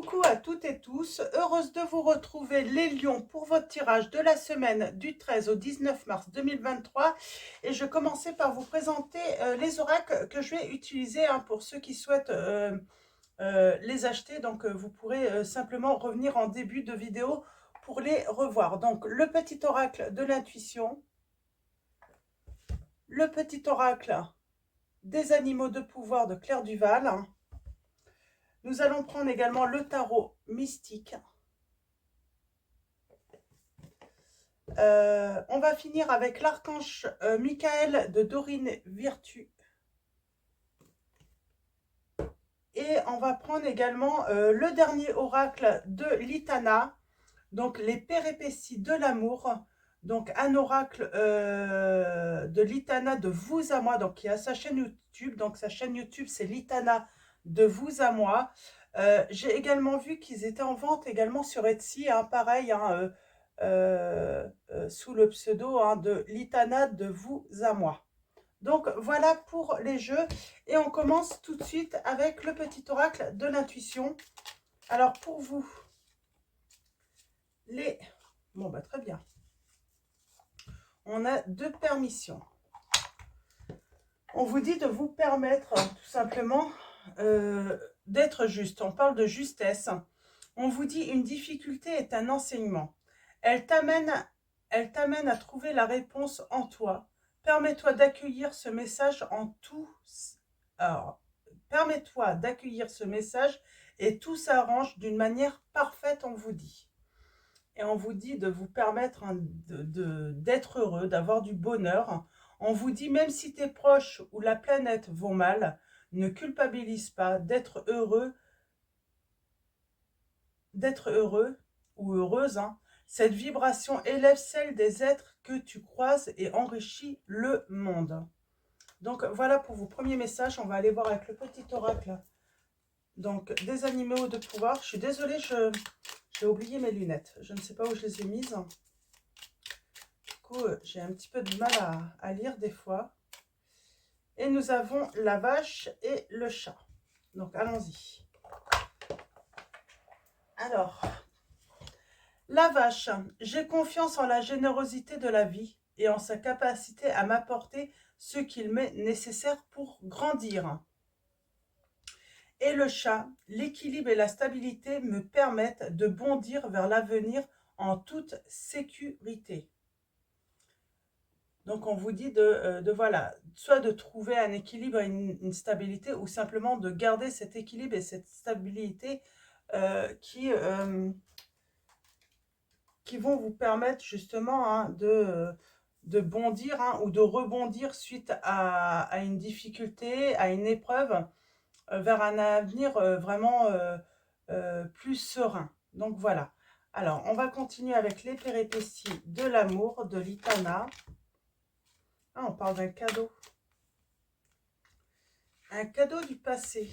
Coucou à toutes et tous, heureuse de vous retrouver les lions pour votre tirage de la semaine du 13 au 19 mars 2023 et je commençais par vous présenter les oracles que je vais utiliser pour ceux qui souhaitent les acheter, donc vous pourrez simplement revenir en début de vidéo pour les revoir. Donc le petit oracle de l'intuition, le petit oracle des animaux de pouvoir de Claire Duval. Nous allons prendre également le tarot mystique. On va finir avec l'archange Michael de Dorine Virtue. Et on va prendre également le dernier oracle de Litana, donc les péripéties de l'amour. Donc un oracle de Litana de vous à moi, donc qui a sa chaîne YouTube. Donc sa chaîne YouTube c'est Litana de vous à moi. J'ai également vu qu'ils étaient en vente également sur Etsy, pareil, sous le pseudo de Litana de vous à moi. Donc voilà pour les jeux et on commence tout de suite avec le petit oracle de l'intuition. Alors pour vous, les... Bon bah très bien. On a deux permissions. On vous dit de vous permettre tout simplement d'être juste. On parle de justesse. On vous dit une difficulté est un enseignement. Elle t'amène à trouver la réponse en toi. Permets-toi d'accueillir ce message en tout. Alors, permets-toi d'accueillir ce message et tout s'arrange d'une manière parfaite, on vous dit. Et on vous dit de vous permettre d'être heureux, d'avoir du bonheur. On vous dit, même si tes proches ou la planète vont mal, ne culpabilise pas d'être heureux ou heureuse. Cette vibration élève celle des êtres que tu croises et enrichit le monde. Donc voilà pour vos premiers messages. On va aller voir avec le petit oracle. Donc des animaux de pouvoir. Je suis désolée, j'ai oublié mes lunettes. Je ne sais pas où je les ai mises. Du coup, j'ai un petit peu de mal à lire des fois. Et nous avons la vache et le chat. Donc allons-y. Alors, la vache, j'ai confiance en la générosité de la vie et en sa capacité à m'apporter ce qu'il m'est nécessaire pour grandir. Et le chat, l'équilibre et la stabilité me permettent de bondir vers l'avenir en toute sécurité. Donc on vous dit voilà, soit de trouver un équilibre et une stabilité, ou simplement de garder cet équilibre et cette stabilité qui vont vous permettre justement de bondir ou de rebondir suite à une difficulté, à une épreuve, vers un avenir vraiment plus serein. Donc voilà. Alors, on va continuer avec les péripéties de l'amour de Litana. Ah, on parle d'un cadeau. Un cadeau du passé.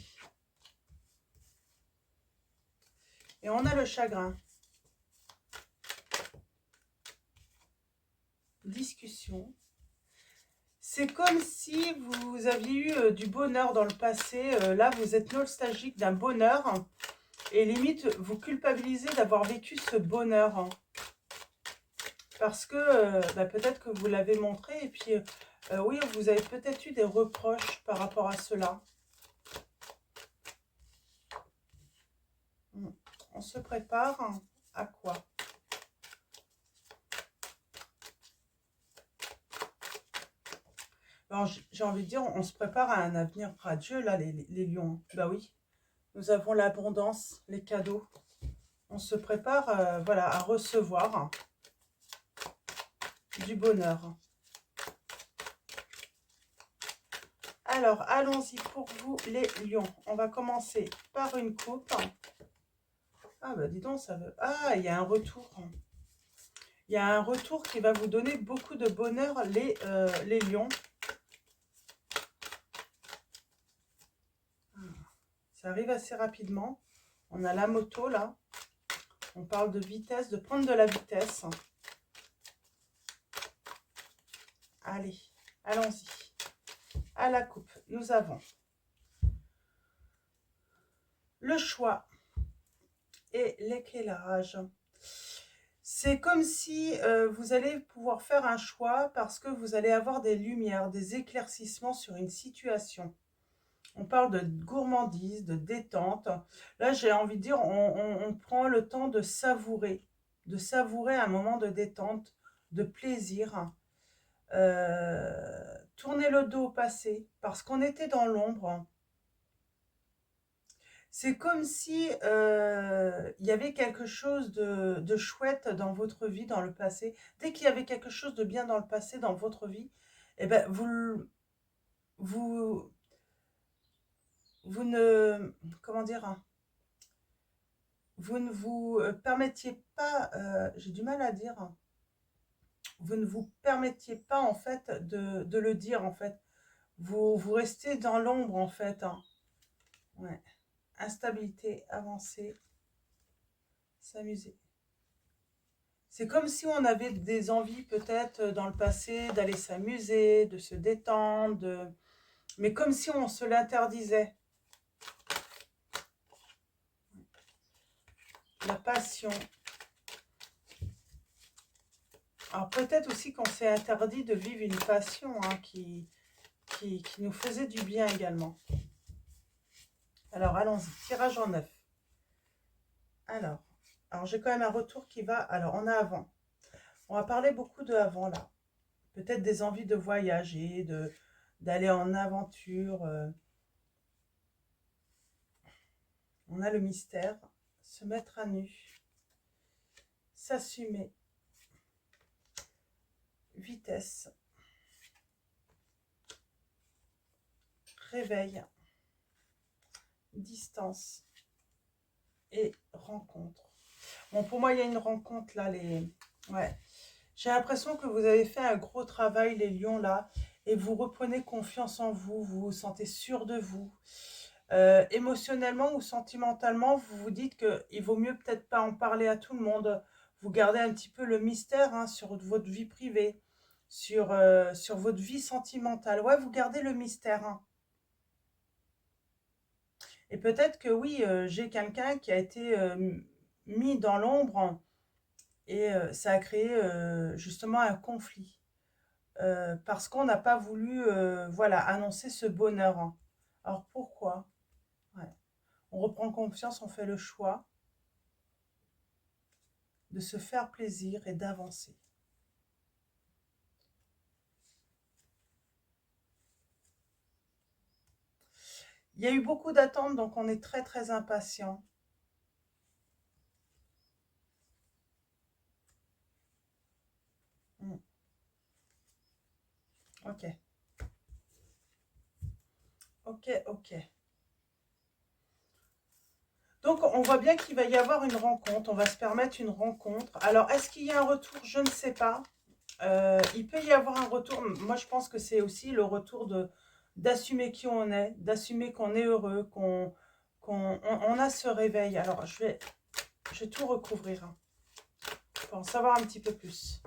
Et on a le chagrin. Discussion. C'est comme si vous aviez eu du bonheur dans le passé. Là, vous êtes nostalgique d'un bonheur. Et limite, vous culpabilisez d'avoir vécu ce bonheur. Parce que peut-être que vous l'avez montré. Et puis, oui, vous avez peut-être eu des reproches par rapport à cela. On se prépare à quoi? J'ai envie de dire, on se prépare à un avenir radieux, là, les lions. Bah oui, nous avons l'abondance, les cadeaux. On se prépare voilà, à recevoir du bonheur. Alors, allons-y pour vous, les lions. On va commencer par une coupe. Ah, bah dis donc, ça veut... Ah, il y a un retour. Il y a un retour qui va vous donner beaucoup de bonheur, les lions. Ça arrive assez rapidement. On a la moto, là. On parle de vitesse, de prendre de la vitesse. Allez, allons-y. À la coupe, nous avons le choix, et l'éclairage. C'est comme si vous allez pouvoir faire un choix parce que vous allez avoir des lumières, des éclaircissements sur une situation. On parle de gourmandise, de détente. Là, j'ai envie de dire, on prend le temps de savourer un moment de détente, de plaisir. Tourner le dos au passé, parce qu'on était dans l'ombre. C'est comme si il y avait quelque chose de chouette dans votre vie, dans le passé. Dès qu'il y avait quelque chose de bien dans le passé, dans votre vie, eh ben, vous, vous ne, comment dire, hein, vous ne vous permettiez pas, j'ai du mal à dire, hein, vous ne vous permettiez pas en fait de le dire en fait. Vous restez dans l'ombre en fait, hein. Ouais. Instabilité, avancer, s'amuser. C'est comme si on avait des envies peut-être dans le passé d'aller s'amuser, de se détendre, mais comme si on se l'interdisait. La passion. Alors peut-être aussi qu'on s'est interdit de vivre une passion hein, qui nous faisait du bien également. Alors allons-y, tirage en neuf. Alors j'ai quand même un retour qui va. Alors on a avant. On va parler beaucoup de avant là. Peut-être des envies de voyager, d'aller en aventure. On a le mystère, se mettre à nu, s'assumer, vitesse, réveil, distance et rencontre. Bon, pour moi, il y a une rencontre là. Ouais. J'ai l'impression que vous avez fait un gros travail, les lions là, et vous reprenez confiance en vous, vous vous sentez sûr de vous. Émotionnellement ou sentimentalement, vous vous dites qu'il vaut mieux peut-être pas en parler à tout le monde. Vous gardez un petit peu le mystère hein, sur votre vie privée, sur votre vie sentimentale. Ouais, vous gardez le mystère. Hein. Et peut-être que oui, j'ai quelqu'un qui a été mis dans l'ombre et ça a créé justement un conflit. Parce qu'on n'a pas voulu voilà, annoncer ce bonheur. Hein. Alors pourquoi? Ouais. On reprend confiance, on fait le choix de se faire plaisir et d'avancer. Il y a eu beaucoup d'attentes, donc on est très très impatient. Mm. Ok, ok. Donc on voit bien qu'il va y avoir une rencontre, on va se permettre une rencontre. Alors est-ce qu'il y a un retour? Je ne sais pas. Il peut y avoir un retour, moi je pense que c'est aussi le retour d'assumer qui on est, d'assumer qu'on est heureux, qu'on a ce réveil. Alors je vais tout recouvrir hein, pour en savoir un petit peu plus.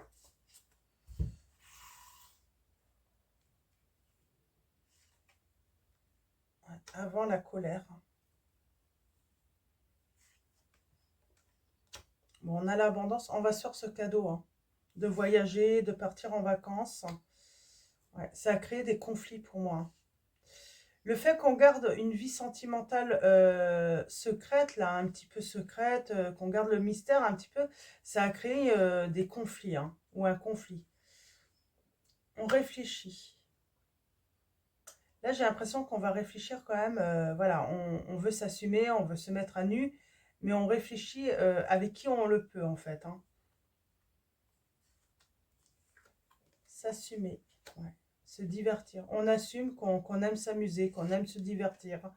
Ouais, avant la colère. Bon, on a l'abondance, on va sur ce cadeau, hein, de voyager, de partir en vacances. Ouais, ça a créé des conflits pour moi. Hein. Le fait qu'on garde une vie sentimentale secrète, là, un petit peu secrète, qu'on garde le mystère un petit peu, ça a créé des conflits, hein, ou un conflit. On réfléchit. Là, j'ai l'impression qu'on va réfléchir quand même, voilà, on veut s'assumer, on veut se mettre à nu, mais on réfléchit avec qui on le peut, en fait. Hein. S'assumer, ouais. Se divertir. On assume qu'on aime s'amuser, qu'on aime se divertir,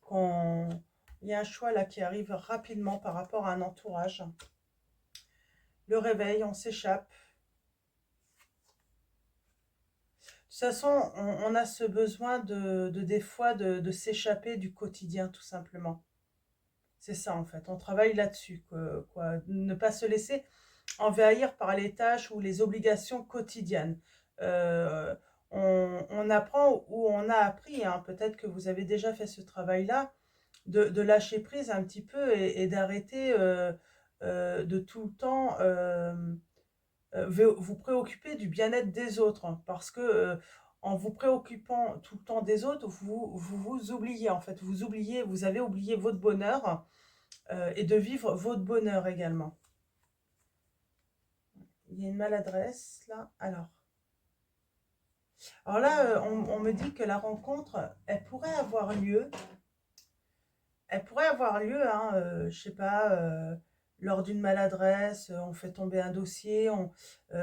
qu'on... Il y a un choix là qui arrive rapidement par rapport à un entourage. Le réveil, on s'échappe. De toute façon, on a ce besoin des fois de s'échapper du quotidien, tout simplement. C'est ça en fait, on travaille là-dessus, quoi. Ne pas se laisser envahir par les tâches ou les obligations quotidiennes. Euh, on apprend ou on a appris, hein, peut-être que vous avez déjà fait ce travail-là, de lâcher prise un petit peu et d'arrêter de tout le temps vous préoccuper du bien-être des autres, hein, parce que en vous préoccupant tout le temps des autres, vous oubliez en fait, vous avez oublié votre bonheur et de vivre votre bonheur également. Il y a une maladresse là. Alors là, on me dit que la rencontre, elle pourrait avoir lieu. Elle pourrait avoir lieu, hein, je sais pas, lors d'une maladresse, on fait tomber un dossier,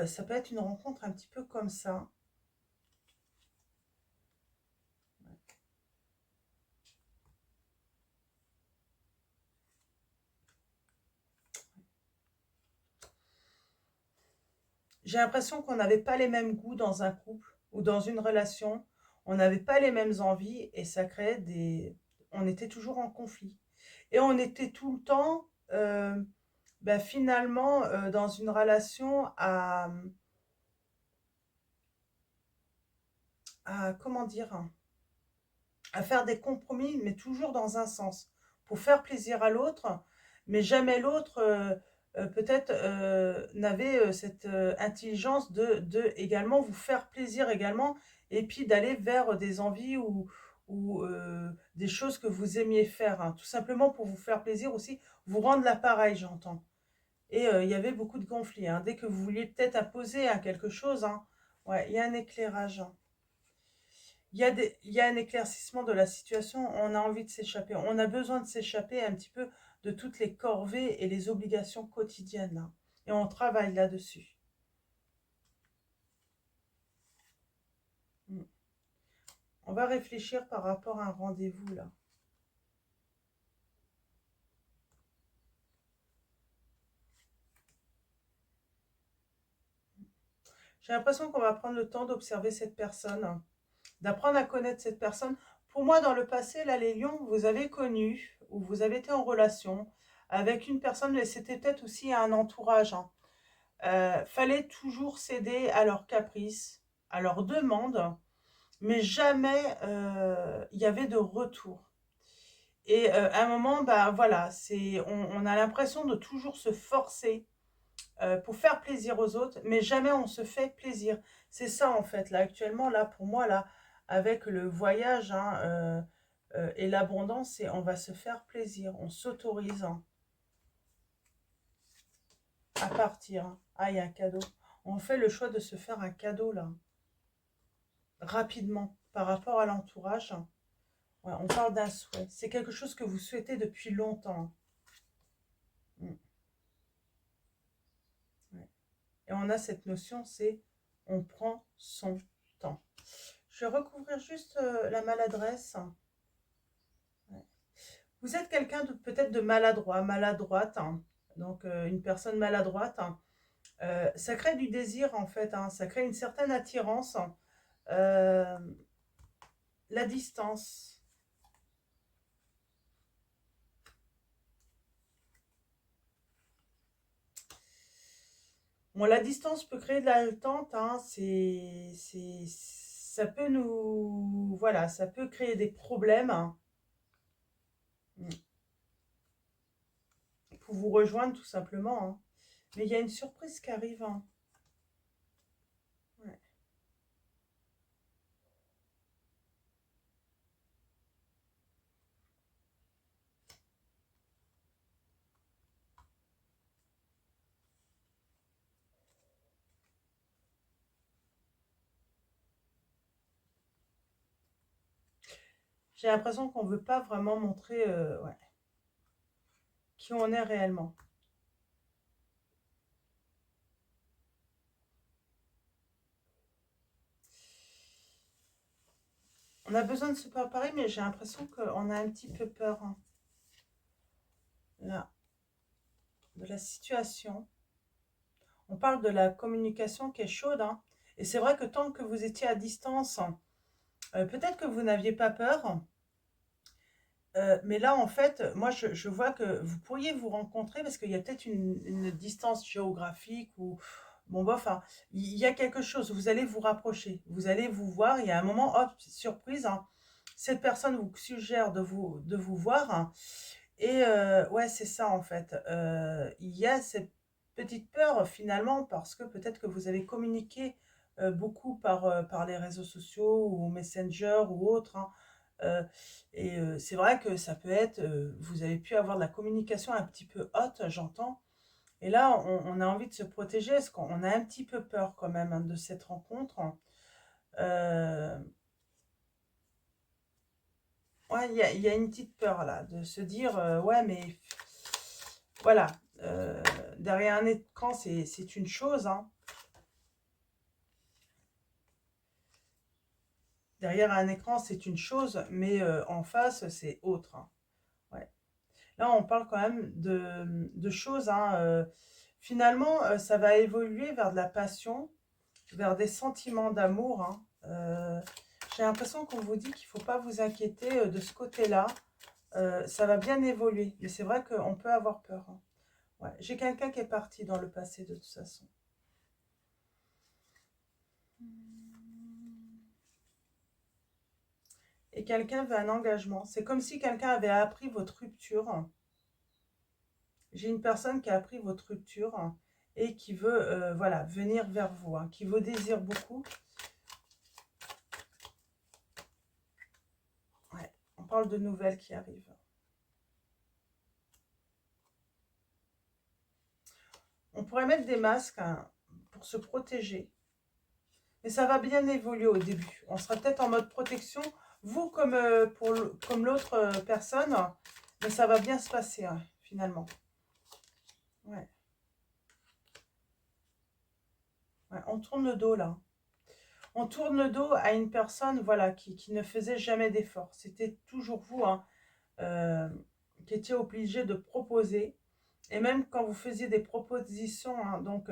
ça peut être une rencontre un petit peu comme ça. J'ai l'impression qu'on n'avait pas les mêmes goûts dans un couple ou dans une relation, on n'avait pas les mêmes envies et ça créait des... On était toujours en conflit. Et on était tout le temps, finalement, dans une relation comment dire, à faire des compromis, mais toujours dans un sens, pour faire plaisir à l'autre, mais jamais l'autre peut-être n'avait cette intelligence de également vous faire plaisir également, et puis d'aller vers des envies ou des choses que vous aimiez faire, hein, tout simplement pour vous faire plaisir aussi, vous rendre l'appareil, j'entends. Et il y avait beaucoup de conflits, hein, dès que vous vouliez peut-être imposer hein, quelque chose, hein, ouais, il y a un éclairage, hein. Il y a un éclaircissement de la situation, on a envie de s'échapper, on a besoin de s'échapper un petit peu de toutes les corvées et les obligations quotidiennes, là. Et on travaille là-dessus. Mm. On va réfléchir par rapport à un rendez-vous, là. J'ai l'impression qu'on va prendre le temps d'observer cette personne, hein, d'apprendre à connaître cette personne. Pour moi, dans le passé, là, les lions, vous avez connu, ou vous avez été en relation avec une personne, mais c'était peut-être aussi un entourage, hein. Fallait toujours céder à leurs caprices, à leurs demandes, mais jamais il y avait de retour. Et à un moment, bah voilà, on a l'impression de toujours se forcer pour faire plaisir aux autres, mais jamais on se fait plaisir. C'est ça en fait, là actuellement, là pour moi, là, avec le voyage hein, et l'abondance, c'est on va se faire plaisir, on s'autorise hein, à partir, hein. Ah, il y a un cadeau. On fait le choix de se faire un cadeau là, rapidement, par rapport à l'entourage. Ouais, on parle d'un souhait. C'est quelque chose que vous souhaitez depuis longtemps. Mm, ouais. Et on a cette notion, c'est on prend son temps. Je vais recouvrir juste la maladresse. Ouais. Vous êtes quelqu'un de peut-être de maladroit, maladroite, hein. Donc une personne maladroite, hein. Ça crée du désir en fait, hein. Ça crée une certaine attirance, hein. Euh, la distance. Bon, la distance peut créer de l'attente, hein, ça peut nous, voilà, ça peut créer des problèmes hein, pour vous rejoindre tout simplement, hein. Mais il y a une surprise qui arrive, hein. Ouais. J'ai l'impression qu'on ne veut pas vraiment montrer ouais, qui on est réellement. On a besoin de se préparer, mais j'ai l'impression qu'on a un petit peu peur hein, là, de la situation. On parle de la communication qui est chaude, hein, et c'est vrai que tant que vous étiez à distance, peut-être que vous n'aviez pas peur, mais là, en fait, moi, je vois que vous pourriez vous rencontrer parce qu'il y a peut-être une distance géographique ou bon, bah, enfin, il y a quelque chose. Vous allez vous rapprocher, vous allez vous voir. Il y a un moment, hop, surprise, hein, cette personne vous suggère de vous voir, hein. Et ouais, c'est ça en fait. Il y a cette petite peur finalement parce que peut-être que vous avez communiqué beaucoup par les réseaux sociaux ou Messenger ou autres, hein. Euh, et c'est vrai que ça peut être, vous avez pu avoir de la communication un petit peu haute, j'entends. Et là, on a envie de se protéger parce qu'on a un petit peu peur quand même, hein, de cette rencontre. Euh, ouais, il y a une petite peur là, de se dire, ouais, mais voilà, euh, derrière un écran, c'est une chose, hein. Derrière un écran, c'est une chose, mais en face, c'est autre, hein. Ouais. Là, on parle quand même de choses, hein. Finalement, ça va évoluer vers de la passion, vers des sentiments d'amour, hein. J'ai l'impression qu'on vous dit qu'il ne faut pas vous inquiéter de ce côté-là. Ça va bien évoluer, mais c'est vrai qu'on peut avoir peur, hein. Ouais. J'ai quelqu'un qui est parti dans le passé de toute façon. Et quelqu'un veut un engagement. C'est comme si quelqu'un avait appris votre rupture. J'ai une personne qui a appris votre rupture, hein, et qui veut voilà, venir vers vous, hein, qui vous désire beaucoup. Ouais, on parle de nouvelles qui arrivent. On pourrait mettre des masques, hein, pour se protéger. Mais ça va bien évoluer au début. On sera peut-être en mode protection, vous comme, comme l'autre personne, mais ça va bien se passer, hein, finalement. Ouais. Ouais, on tourne le dos là. On tourne le dos à une personne, voilà, qui ne faisait jamais d'efforts. C'était toujours vous, hein, euh, qui étiez obligé de proposer. Et même quand vous faisiez des propositions, hein, donc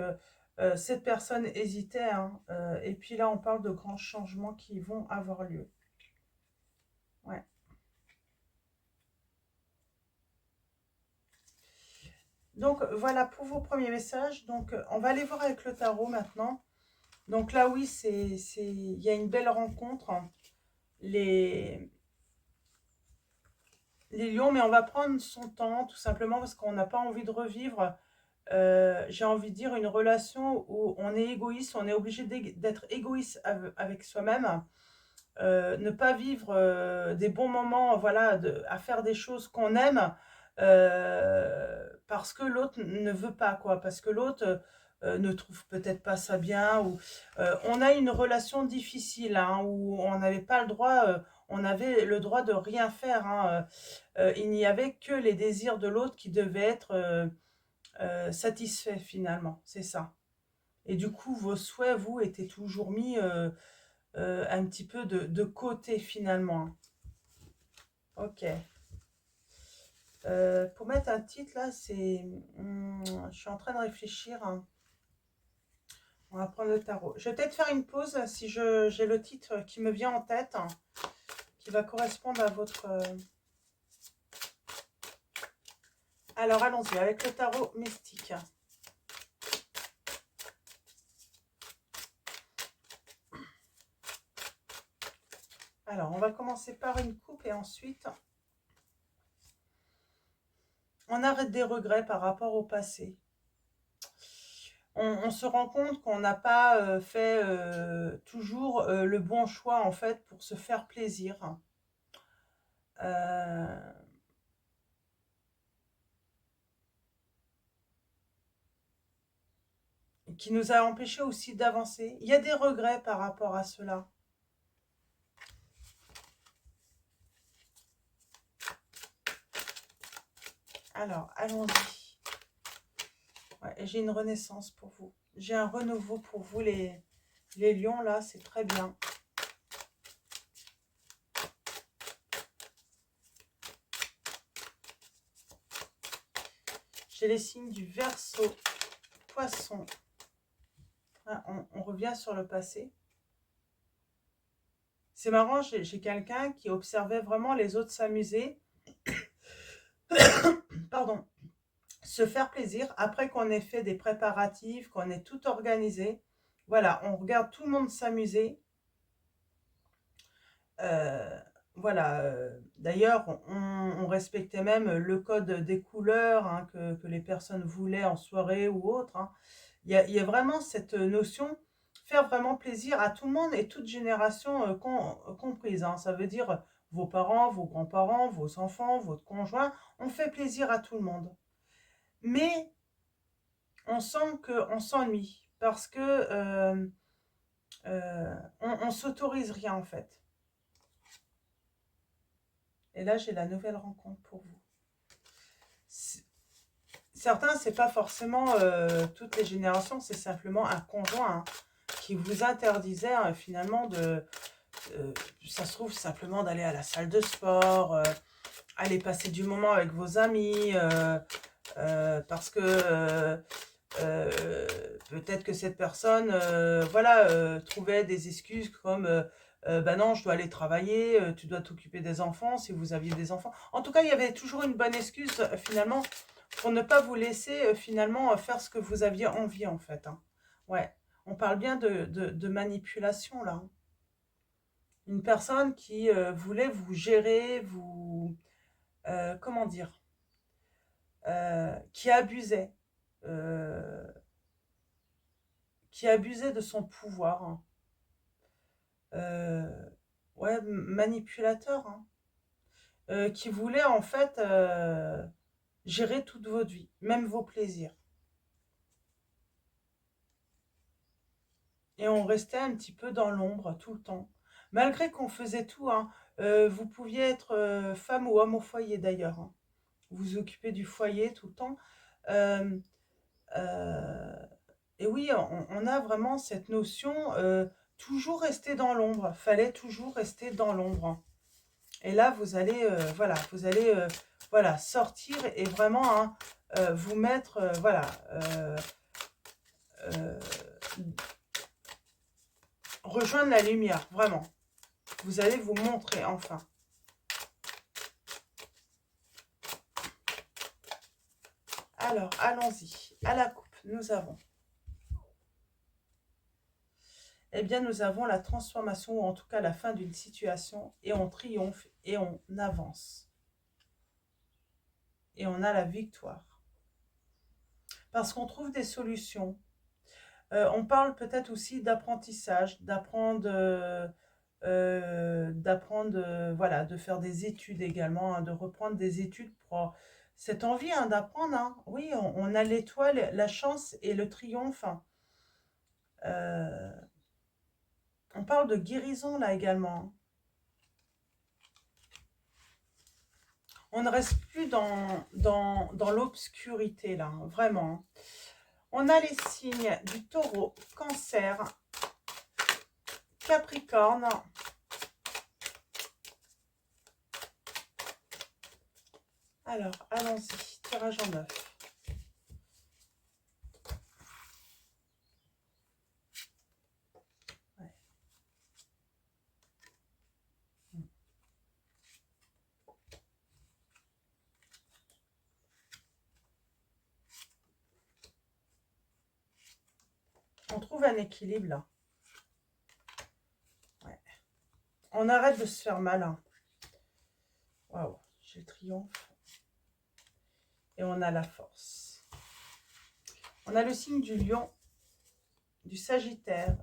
cette personne hésitait, hein, et puis là, on parle de grands changements qui vont avoir lieu. Ouais. Donc voilà pour vos premiers messages. Donc on va aller voir avec le tarot maintenant. Donc là, oui, il y a une belle rencontre, hein. Les, les lions, mais on va prendre son temps, tout simplement parce qu'on n'a pas envie de revivre, j'ai envie de dire, une relation où on est égoïste, on est obligé d'être égoïste avec soi-même, ne pas vivre des bons moments, voilà, à faire des choses qu'on aime, parce que l'autre ne veut pas, quoi, parce que l'autre ne trouve peut-être pas ça bien, ou on a une relation difficile, hein, où on n'avait pas le droit, on avait le droit de rien faire, hein, il n'y avait que les désirs de l'autre qui devaient être satisfaits finalement, c'est ça. Et du coup, vos souhaits, vous, étaient toujours mis un petit peu de côté finalement. Ok. Pour mettre un titre là, c'est... je suis en train de réfléchir, hein. On va prendre le tarot. Je vais peut-être faire une pause si j'ai le titre qui me vient en tête, hein, qui va correspondre à votre... Alors allons-y avec le tarot mystique. Alors, on va commencer par une coupe et ensuite, on arrête des regrets par rapport au passé. On se rend compte qu'on n'a pas fait toujours le bon choix, en fait, pour se faire plaisir. Euh, qui nous a empêché aussi d'avancer. Il y a des regrets par rapport à cela. Alors, allons-y. Ouais, j'ai une renaissance pour vous. J'ai un renouveau pour vous, les lions, là, c'est très bien. J'ai les signes du Verseau, Poisson. Ah, on revient sur le passé. C'est marrant, j'ai quelqu'un qui observait vraiment les autres s'amuser. Pardon. Se faire plaisir après qu'on ait fait des préparatifs, qu'on ait tout organisé. Voilà, on regarde tout le monde s'amuser. Euh, voilà, d'ailleurs, on respectait même le code des couleurs, hein, que les personnes voulaient en soirée ou autre, hein. Il y a vraiment cette notion, faire vraiment plaisir à tout le monde et toute génération comprise, hein. Ça veut dire vos parents, vos grands-parents, vos enfants, votre conjoint, on fait plaisir à tout le monde. Mais on sent qu'on s'ennuie parce que on s'autorise rien en fait. Et là, j'ai la nouvelle rencontre pour vous. Certains, c'est pas forcément toutes les générations, c'est simplement un conjoint, hein, qui vous interdisait finalement ça se trouve simplement d'aller à la salle de sport, aller passer du moment avec vos amis, parce que peut-être que cette personne, voilà, trouvait des excuses comme bah non, je dois aller travailler, tu dois t'occuper des enfants si vous aviez des enfants. En tout cas, il y avait toujours une bonne excuse finalement pour ne pas vous laisser finalement faire ce que vous aviez envie en fait, hein. Ouais, on parle bien de manipulation là, hein. Une personne qui voulait vous gérer, comment dire, qui abusait, euh, de son pouvoir, hein. Euh, ouais, manipulateur, hein. Qui voulait en fait gérer toute votre vie, même vos plaisirs. Et on restait un petit peu dans l'ombre tout le temps. Malgré qu'on faisait tout, hein. Vous pouviez être femme ou homme au foyer d'ailleurs, hein. Vous vous occupez du foyer tout le temps. Euh, euh, et oui, on a vraiment cette notion, toujours rester dans l'ombre. Fallait toujours rester dans l'ombre. Et là, vous allez, voilà, voilà, sortir et vraiment hein, vous mettre, voilà, euh, rejoindre la lumière, vraiment. Vous allez vous montrer enfin. Alors, allons-y. À la coupe, nous avons. Eh bien, nous avons la transformation, ou en tout cas la fin d'une situation, et on triomphe, et on avance. Et on a la victoire. Parce qu'on trouve des solutions. On parle peut-être aussi d'apprentissage, voilà, de faire des études également, hein, de reprendre des études pour cette envie hein, d'apprendre, hein. Oui, on a l'étoile, la chance et le triomphe, hein. Euh, on parle de guérison là également, hein. On ne reste plus dans l'obscurité là, hein, vraiment, hein. On a les signes du taureau, cancer, capricorne. Alors, allons-y, tirage en neuf. Ouais. On trouve un équilibre là. Ouais. On arrête de se faire mal, hein. Waouh, j'ai le triomphe. Et on a la force. On a le signe du lion, du sagittaire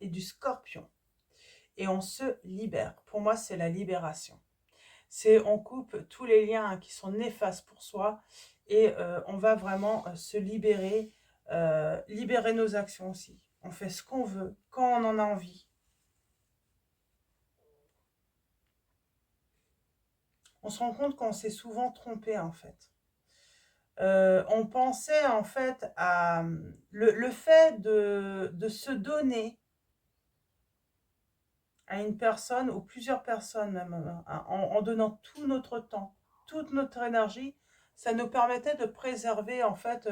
et du scorpion. Et on se libère. Pour moi, c'est la libération. C'est on coupe tous les liens qui sont néfastes pour soi et on va vraiment se libérer, libérer nos actions aussi. On fait ce qu'on veut, quand on en a envie. On se rend compte qu'on s'est souvent trompé en fait. On pensait en fait à le fait de se donner à une personne ou plusieurs personnes même, en donnant tout notre temps, toute notre énergie, ça nous permettait de préserver en fait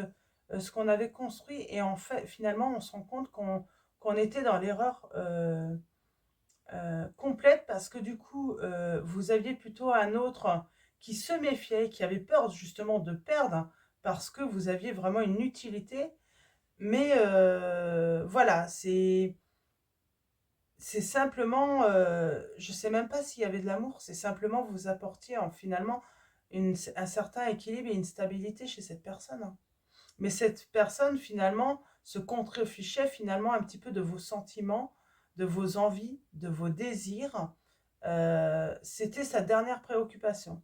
ce qu'on avait construit et en fait finalement on se rend compte qu'on était dans l'erreur complète parce que du coup vous aviez plutôt un autre qui se méfiait, qui avait peur justement de perdre parce que vous aviez vraiment une utilité, mais voilà, c'est simplement, je ne sais même pas s'il y avait de l'amour, c'est simplement vous apportiez finalement un certain équilibre et une stabilité chez cette personne, hein. Mais cette personne, finalement, se contrefichait finalement un petit peu de vos sentiments, de vos envies, de vos désirs. C'était sa dernière préoccupation.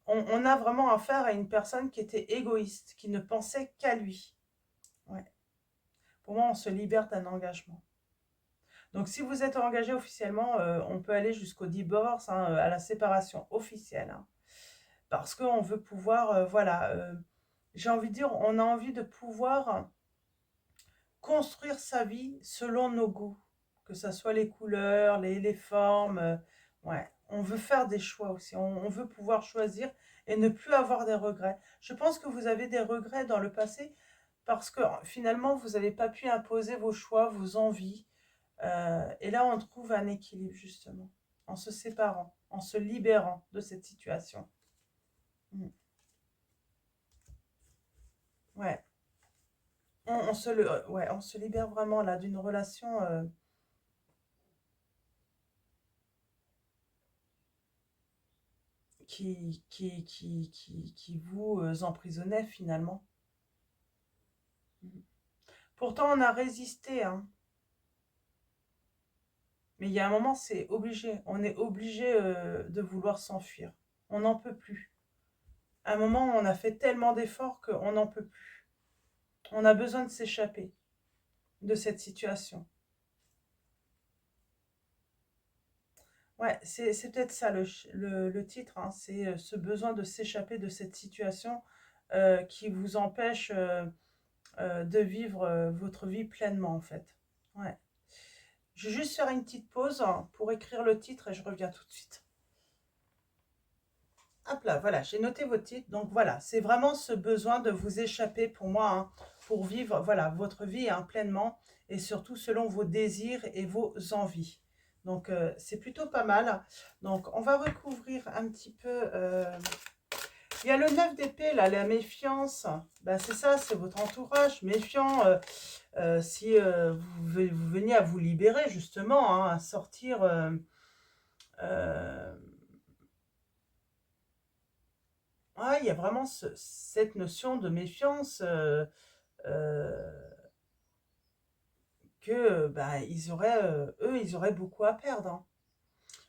On a vraiment affaire à une personne qui était égoïste, qui ne pensait qu'à lui. Ouais. Pour moi, on se libère d'un engagement. Donc, si vous êtes engagé officiellement, on peut aller jusqu'au divorce, hein, à la séparation officielle, hein. Parce qu'on veut pouvoir, voilà, j'ai envie de dire, on a envie de pouvoir construire sa vie selon nos goûts, que ce soit les couleurs, les formes. Ouais, on veut faire des choix aussi, on veut pouvoir choisir et ne plus avoir des regrets. Je pense que vous avez des regrets dans le passé parce que finalement, vous n'avez pas pu imposer vos choix, vos envies. Et là, on trouve un équilibre justement, en se séparant, en se libérant de cette situation. Mm. Ouais. Ouais, on se libère vraiment là d'une relation qui vous emprisonnait finalement. Mhm. Pourtant, on a résisté, hein. Mais il y a un moment, c'est obligé. On est obligé de vouloir s'enfuir. On n'en peut plus. À un moment, on a fait tellement d'efforts qu'on n'en peut plus. On a besoin de s'échapper de cette situation. Ouais, c'est peut-être ça le titre, hein. C'est ce besoin de s'échapper de cette situation qui vous empêche de vivre votre vie pleinement, en fait. Ouais. Je vais juste faire une petite pause pour écrire le titre et je reviens tout de suite. Hop là, voilà, j'ai noté votre titre. Donc voilà, c'est vraiment ce besoin de vous échapper pour moi, hein, pour vivre voilà, votre vie hein, pleinement et surtout selon vos désirs et vos envies. Donc c'est plutôt pas mal. Donc on va recouvrir un petit peu. Il y a le 9 d'épée, là, la méfiance. Ben, c'est ça, c'est votre entourage méfiant. Si vous veniez à vous libérer justement, hein, à sortir euh, ouais, il y a vraiment cette notion de méfiance euh, que bah, eux, ils auraient beaucoup à perdre, hein.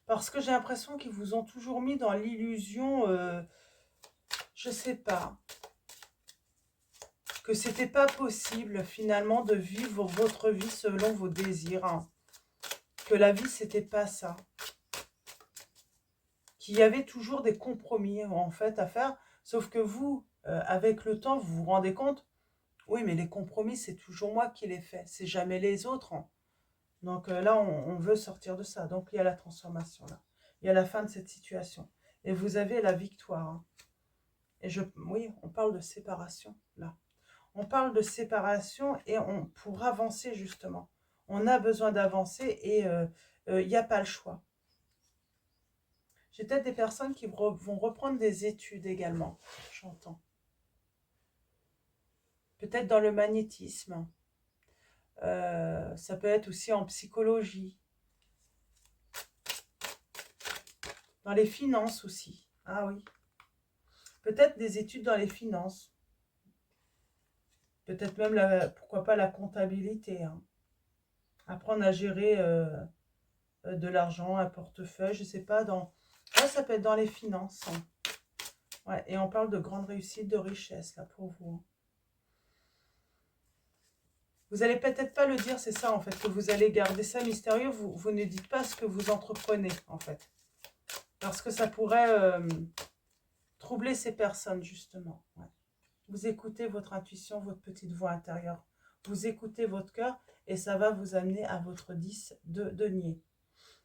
Parce que j'ai l'impression qu'ils vous ont toujours mis dans l'illusion, je sais pas, que c'était pas possible finalement de vivre votre vie selon vos désirs, hein. Que la vie, c'était pas ça. Qu'il y avait toujours des compromis en fait à faire, sauf que vous, avec le temps, vous vous rendez compte, oui, mais les compromis, c'est toujours moi qui les fais, c'est jamais les autres, hein. Donc là, on veut sortir de ça. Donc il y a la transformation là. Il y a la fin de cette situation. Et vous avez la victoire, hein. Et oui, on parle de séparation là. On parle de séparation et pour avancer justement. On a besoin d'avancer et il n'y a pas le choix. J'ai peut-être des personnes qui vont reprendre des études également, j'entends. Peut-être dans le magnétisme. Ça peut être aussi en psychologie. Dans les finances aussi. Ah oui. Peut-être des études dans les finances. Peut-être même, pourquoi pas, la comptabilité, hein. Apprendre à gérer de l'argent, un portefeuille, je sais pas. Ouais, ça peut être dans les finances, hein. Ouais, et on parle de grande réussite, de richesse, là, pour vous, hein. Vous allez peut-être pas le dire, c'est ça, en fait, que vous allez garder ça mystérieux. Vous ne dites pas ce que vous entreprenez, en fait. Parce que ça pourrait troubler ces personnes, justement. Ouais. Vous écoutez votre intuition, votre petite voix intérieure. Vous écoutez votre cœur et ça va vous amener à votre 10 de denier.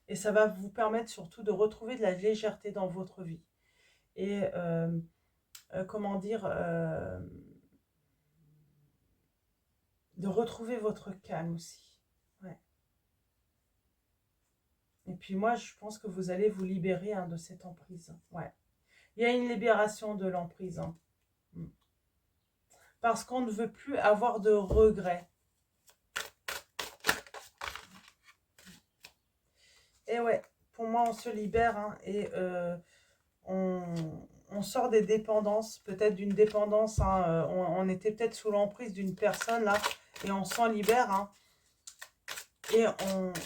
Et ça va vous permettre surtout de retrouver de la légèreté dans votre vie. Et comment dire, de retrouver votre calme aussi. Ouais. Et puis moi, je pense que vous allez vous libérer hein, de cette emprise. Ouais. Il y a une libération de l'emprise, hein. Parce qu'on ne veut plus avoir de regrets. Et ouais, pour moi, on se libère hein, et on, on sort des dépendances, peut-être d'une dépendance. Hein, on était peut-être sous l'emprise d'une personne là et on s'en libère. Hein, et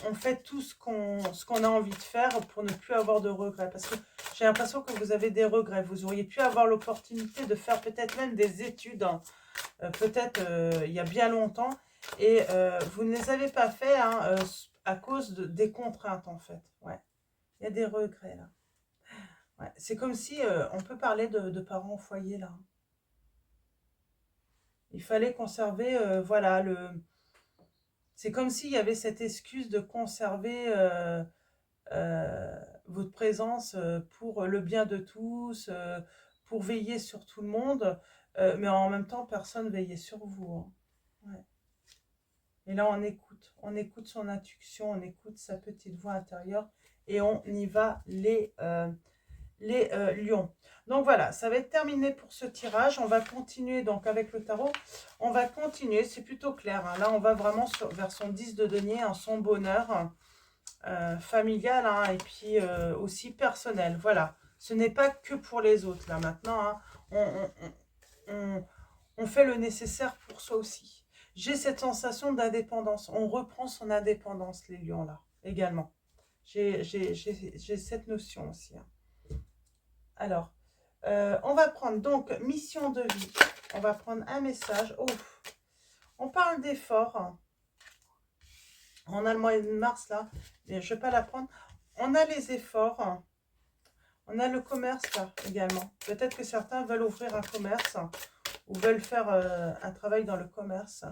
on fait tout ce qu'on a envie de faire pour ne plus avoir de regrets. Parce que j'ai l'impression que vous avez des regrets. Vous auriez pu avoir l'opportunité de faire peut-être même des études, hein, peut-être il y a bien longtemps, et vous ne les avez pas fait hein, à cause des contraintes en fait. Ouais, il y a des regrets là. Ouais. C'est comme si on peut parler de parents au foyer là. Il fallait conserver, voilà, c'est comme s'il y avait cette excuse de conserver votre présence pour le bien de tous, pour veiller sur tout le monde, mais en même temps, personne veillait sur vous. Hein. Ouais. Et là, on écoute son intuition, on écoute sa petite voix intérieure et on y va les lions. Donc voilà, ça va être terminé pour ce tirage. On va continuer donc avec le tarot. On va continuer, c'est plutôt clair. Hein. Là, on va vraiment vers son 10 de denier, en son bonheur familial hein, et puis aussi personnel. Voilà, ce n'est pas que pour les autres là maintenant. Hein. On fait le nécessaire pour soi aussi. J'ai cette sensation d'indépendance. On reprend son indépendance, les lions là, également. J'ai cette notion aussi. Hein. Alors, on va prendre donc mission de vie. On va prendre un message. Oh, on parle d'effort. On a le mois de mars là, mais je ne vais pas la prendre. On a les efforts. On a le commerce là également. Peut-être que certains veulent ouvrir un commerce ou veulent faire un travail dans le commerce.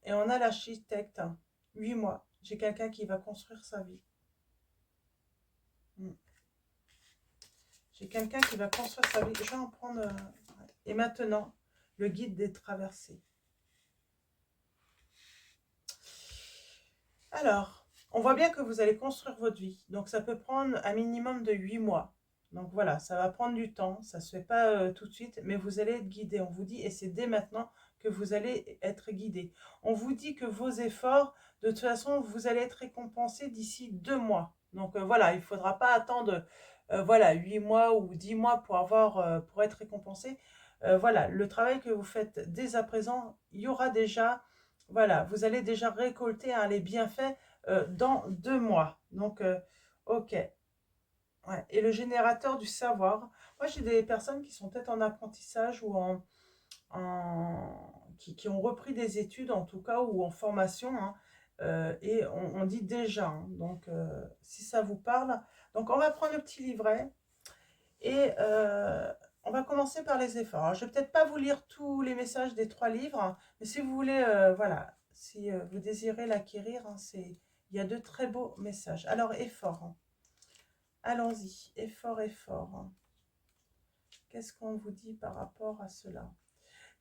Et on a l'architecte. 8 mois. J'ai quelqu'un qui va construire sa vie. J'ai quelqu'un qui va construire sa vie. Je vais en prendre... Et maintenant, le guide des traversées. Alors, on voit bien que vous allez construire votre vie. Donc, ça peut prendre un minimum de 8 mois. Donc, voilà, ça va prendre du temps. Ça ne se fait pas tout de suite, mais vous allez être guidé. On vous dit, et c'est dès maintenant que vous allez être guidé. On vous dit que vos efforts, de toute façon, vous allez être récompensé d'ici 2 mois. Donc, voilà, il ne faudra pas attendre voilà, 8 mois ou 10 mois pour être récompensé. Voilà, le travail que vous faites dès à présent, il y aura déjà... Voilà, vous allez déjà récolter hein, les bienfaits dans 2 mois. Donc, ok. Ouais. Et le générateur du savoir. Moi, j'ai des personnes qui sont peut-être en apprentissage ou qui ont repris des études, en tout cas, ou en formation. Hein, et on dit déjà. Hein, donc, si ça vous parle. Donc, on va prendre le petit livret. Et on va commencer par les efforts. Alors, je ne vais peut-être pas vous lire tous les messages des 3 livres, hein, mais si vous voulez, voilà, si vous désirez l'acquérir, hein, il y a de très beaux messages. Alors, effort. Hein. Allons-y, effort, effort. Hein. Qu'est-ce qu'on vous dit par rapport à cela?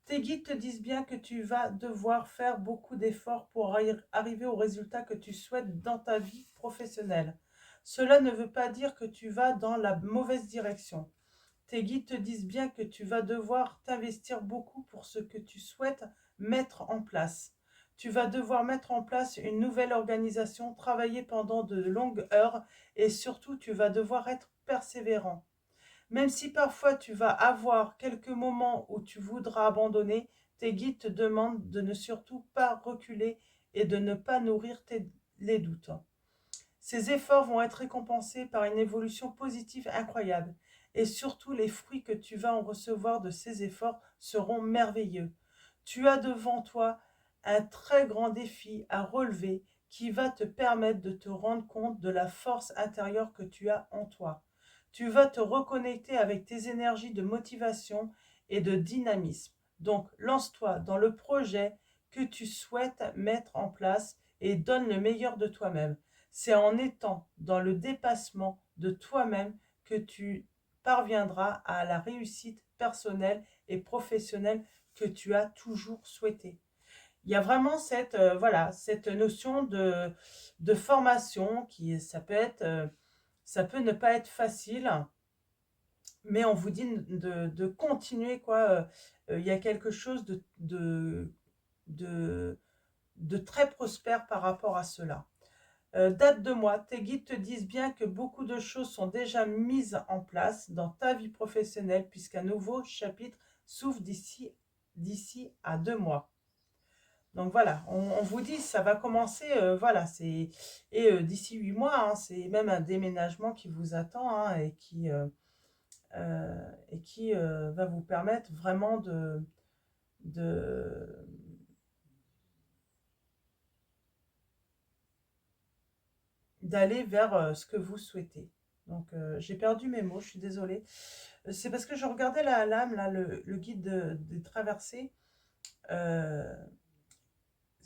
Tes guides te disent bien que tu vas devoir faire beaucoup d'efforts pour arriver au résultat que tu souhaites dans ta vie professionnelle. Cela ne veut pas dire que tu vas dans la mauvaise direction. Tes guides te disent bien que tu vas devoir t'investir beaucoup pour ce que tu souhaites mettre en place. Tu vas devoir mettre en place une nouvelle organisation, travailler pendant de longues heures et surtout tu vas devoir être persévérant. Même si parfois tu vas avoir quelques moments où tu voudras abandonner, tes guides te demandent de ne surtout pas reculer et de ne pas nourrir les doutes. Ces efforts vont être récompensés par une évolution positive incroyable. Et surtout, les fruits que tu vas en recevoir de ces efforts seront merveilleux. Tu as devant toi un très grand défi à relever qui va te permettre de te rendre compte de la force intérieure que tu as en toi. Tu vas te reconnecter avec tes énergies de motivation et de dynamisme. Donc, lance-toi dans le projet que tu souhaites mettre en place et donne le meilleur de toi-même. C'est en étant dans le dépassement de toi-même que tu parviendras à la réussite personnelle et professionnelle que tu as toujours souhaité. Il y a vraiment voilà, cette notion de formation qui, ça peut ne pas être facile, mais on vous dit de continuer, quoi. Il y a quelque chose de très prospère par rapport à cela. Date de moi, tes guides te disent bien que beaucoup de choses sont déjà mises en place dans ta vie professionnelle puisqu'un nouveau chapitre s'ouvre d'ici à 2 mois. Donc voilà, on vous dit, ça va commencer, voilà, d'ici 8 mois, hein, c'est même un déménagement qui vous attend, hein, et qui va vous permettre vraiment de, d'aller vers ce que vous souhaitez. Donc j'ai perdu mes mots, je suis désolée. C'est parce que je regardais la lame, là, le guide des traversées, euh,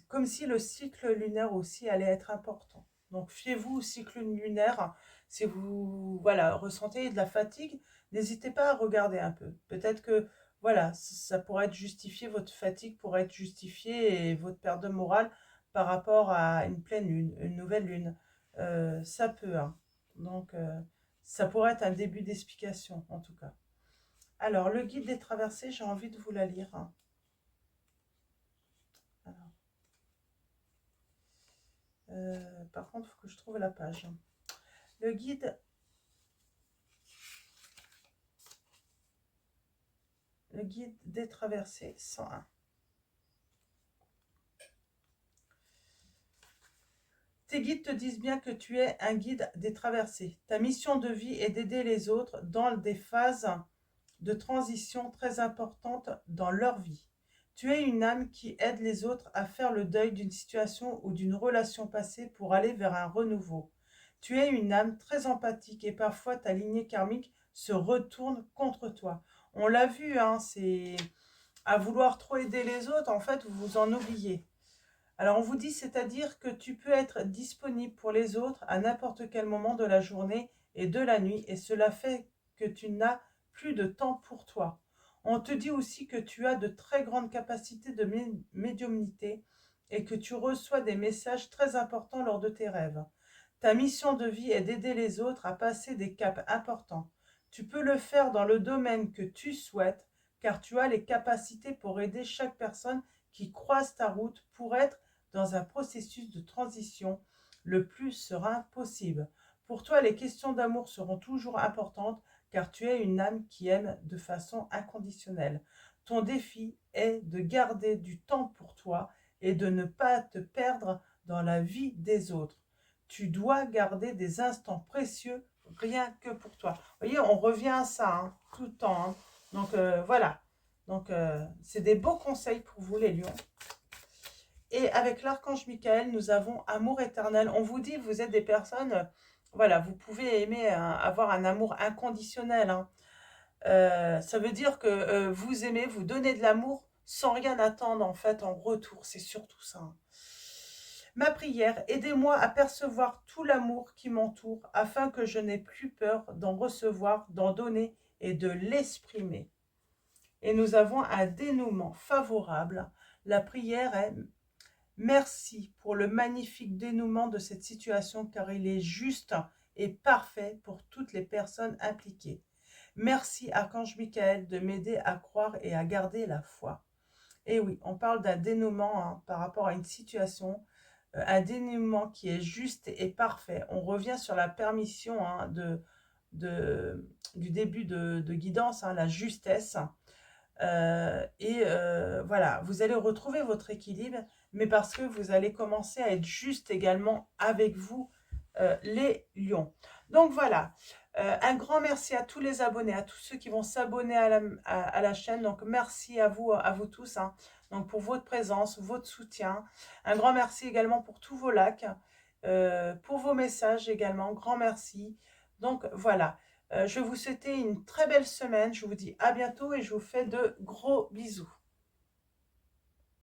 comme si le cycle lunaire aussi allait être important. Donc fiez-vous au cycle lunaire. Si vous voilà, ressentez de la fatigue, n'hésitez pas à regarder un peu. Peut-être que voilà, ça pourrait être justifié, votre fatigue pourrait être justifiée et votre perte de morale par rapport à une pleine lune, une nouvelle lune. Ça peut, hein. Donc ça pourrait être un début d'explication en tout cas. Alors le guide des traversées, j'ai envie de vous la lire, hein. Alors, par contre, il faut que je trouve la page. Le guide, le guide des traversées 101. Tes guides te disent bien que tu es un guide des traversées. Ta mission de vie est d'aider les autres dans des phases de transition très importantes dans leur vie. Tu es une âme qui aide les autres à faire le deuil d'une situation ou d'une relation passée pour aller vers un renouveau. Tu es une âme très empathique et parfois ta lignée karmique se retourne contre toi. On l'a vu, hein, c'est à vouloir trop aider les autres, en fait, vous vous en oubliez. Alors on vous dit, c'est-à-dire que tu peux être disponible pour les autres à n'importe quel moment de la journée et de la nuit, et cela fait que tu n'as plus de temps pour toi. On te dit aussi que tu as de très grandes capacités de médiumnité et que tu reçois des messages très importants lors de tes rêves. Ta mission de vie est d'aider les autres à passer des caps importants. Tu peux le faire dans le domaine que tu souhaites, car tu as les capacités pour aider chaque personne qui croise ta route pour être dans un processus de transition le plus serein possible. Pour toi, les questions d'amour seront toujours importantes car tu es une âme qui aime de façon inconditionnelle. Ton défi est de garder du temps pour toi et de ne pas te perdre dans la vie des autres. Tu dois garder des instants précieux rien que pour toi. Vous voyez, on revient à ça, hein, tout le temps, hein. Donc voilà. Donc c'est des beaux conseils pour vous les lions. Et avec l'archange Michael, nous avons amour éternel. On vous dit, vous êtes des personnes, voilà, vous pouvez aimer, avoir un amour inconditionnel, hein. Ça veut dire que vous aimez, vous donnez de l'amour sans rien attendre en fait en retour. C'est surtout ça, hein. Ma prière, aidez-moi à percevoir tout l'amour qui m'entoure afin que je n'ai plus peur d'en recevoir, d'en donner et de l'exprimer. Et nous avons un dénouement favorable. La prière est: merci pour le magnifique dénouement de cette situation car il est juste et parfait pour toutes les personnes impliquées. Merci Archange Michael de m'aider à croire et à garder la foi. Et oui, on parle d'un dénouement, hein, par rapport à une situation, un dénouement qui est juste et parfait. On revient sur la permission, hein, du début de guidance, hein, la justesse. Voilà, vous allez retrouver votre équilibre, mais parce que vous allez commencer à être juste également avec vous, les lions. Donc voilà, un grand merci à tous les abonnés, à tous ceux qui vont s'abonner à la chaîne. Donc merci à vous tous, hein, donc pour votre présence, votre soutien. Un grand merci également pour tous vos likes, pour vos messages également, grand merci. Donc voilà. Je vais vous souhaiter une très belle semaine. Je vous dis à bientôt et je vous fais de gros bisous.